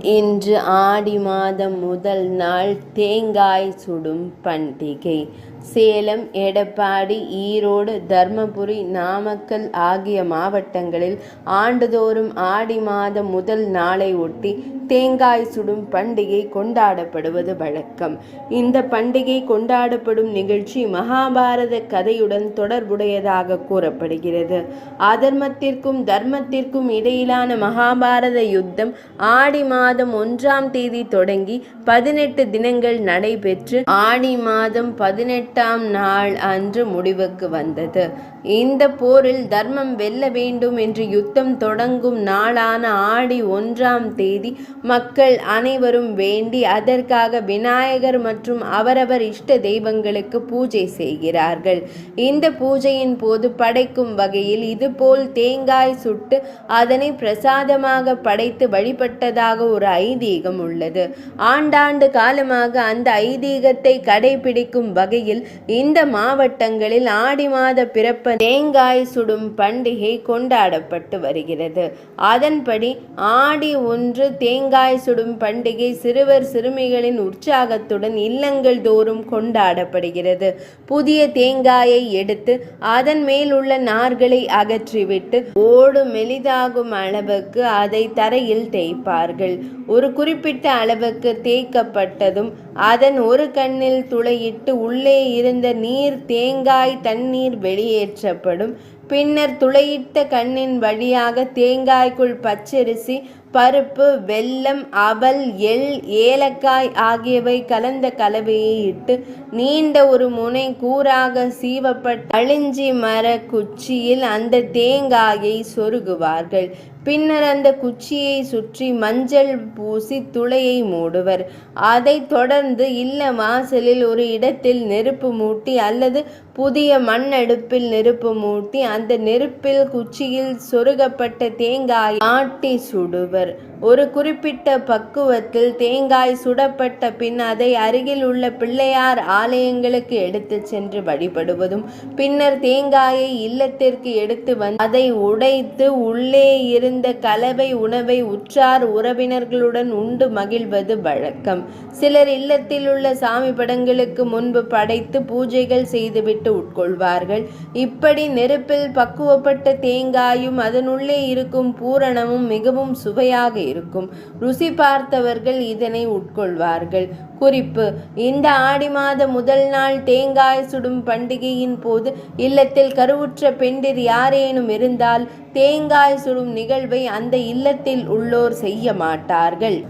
இன்று ஆடி மாதம் முதல் நாள் தேங்காய் சுடும் பண்டிகை. சேலம், எடப்பாடி, ஈரோடு, தர்மபுரி, நாமக்கல் ஆகிய மாவட்டங்களில் ஆண்டுதோறும் ஆடி மாதம் முதல் நாளை ஒட்டி தேங்காய் சுடும் பண்டிகை கொண்டாடப்படுவது வழக்கம். இந்த பண்டிகை கொண்டாடப்படும் நிகழ்ச்சி மகாபாரத கதையுடன் தொடர்புடையதாக கூறப்படுகிறது. அதர்மத்திற்கும் தர்மத்திற்கும் இடையிலான மகாபாரத யுத்தம் ஆடி மாதம் 1ஆம் தேதி தொடங்கி 18 தினங்கள் நடைபெற்று ஆடி மாதம் 18ஆம் நாள் அன்று முடிவுக்கு வந்தது. இந்த போரில் தர்மம் வெல்ல வேண்டும் என்று யுத்தம் தொடங்கும் நாளான ஆடி 1ஆம் தேதி மக்கள் அனைவரும் வேண்டி அதற்காக விநாயகர் மற்றும் அவரவர் இஷ்ட தெய்வங்களுக்கு பூஜை செய்கிறார்கள். இந்த பூஜையின் போது படைக்கும் வகையில் இதுபோல் தேங்காய் சுட்டு அதனை பிரசாதமாக படைத்து வழிபட்டதாக ஒரு ஐதீகம் உள்ளது. ஆண்டாண்டு காலமாக அந்த ஐதீகத்தை கடைபிடிக்கும் வகையில் இந்த மாவட்டங்களில் ஆடி மாத பிறப்பு தேங்காய் சுடும் பண்டிகை கொண்டாடப்பட்டு வருகிறது. அதன்படி ஆடி 1 தேங்காய் சுடும் பண்டிகை சிறுவர் சிறுமிகளின் உற்சாகத்துடன் இல்லங்கள் தோறும் கொண்டாடப்படுகிறது. புதிய தேங்காயை எடுத்து அதன் மேல் உள்ள நார்களை அகற்றிவிட்டு ஓடு மெலிதாகும் அளவுக்கு அதை தரையில் தேய்ப்பார்கள். ஒரு குறிப்பிட்ட அளவுக்கு தேய்க்கப்பட்டதும் அதன் ஒரு கண்ணில் துளையிட்டு உள்ளே இருந்த நீர் தேங்காய் தண்ணீர் வெளியேற்றப்படும். பின்னர் துளையிட்ட கண்ணின் வழியாக தேங்காய்க்குள் பச்சரிசி, பருப்பு, வெல்லம், அவல், எள், ஏலக்காய் ஆகியவை கலந்த கலவையை இட்டு நீண்ட ஒரு முனை கூராக சீவப்பட்ட அழிஞ்சி மர குச்சியில் அந்த தேங்காயை சொருகுவார்கள். பின்னர் அந்த குச்சியை சுற்றி மஞ்சள் பூசி துளையை மூடுவர். அதைத் தொடர்ந்து இல்ல வாசலில் ஒரு இடத்தில் நெருப்பு மூட்டி அல்லது புதிய மண் அடுப்பில் நெருப்பு மூட்டி அந்த நெருப்பில் குச்சியில் சொருகப்பட்ட தேங்காய் ஆட்டி சுடுவர். ஒரு குறிப்பிட்ட பக்குவத்தில் தேங்காய் சுடப்பட்ட பின் அதை அருகில் உள்ள பிள்ளையார் ஆலயங்களுக்கு எடுத்து சென்று வழிபடுவதும் பின்னர் தேங்காயை இல்லத்திற்கு எடுத்து வந்து அதை உடைத்து உள்ளே இருந்த கலவை உணவை உற்றார் உறவினர்களுடன் உண்டு மகிழ்வது வழக்கம். சிலர் இல்லத்தில் உள்ள சாமி படங்களுக்கு முன்பு படைத்து பூஜைகள் செய்துவிட்டு உட்கொள்வார்கள். இப்படி நெருப்பில் பக்குவப்பட்ட தேங்காயும் அதனுள்ளே இருக்கும் பூரணமும் மிகவும் சுவையாக இருக்கும். ருசி பார்த்தவர்கள் இதனை உட்கொள்வார்கள். குறிப்பு: இந்த ஆடி மாத முதல் நாள் தேங்காய் சுடும் பண்டிகையின் போது இல்லத்தில் கருவுற்ற பெண்டிர் யாரேனும் இருந்தால் தேங்காய் சுடும் நிகழ்வை அந்த இல்லத்தில் உள்ளோர் செய்ய மாட்டார்கள்.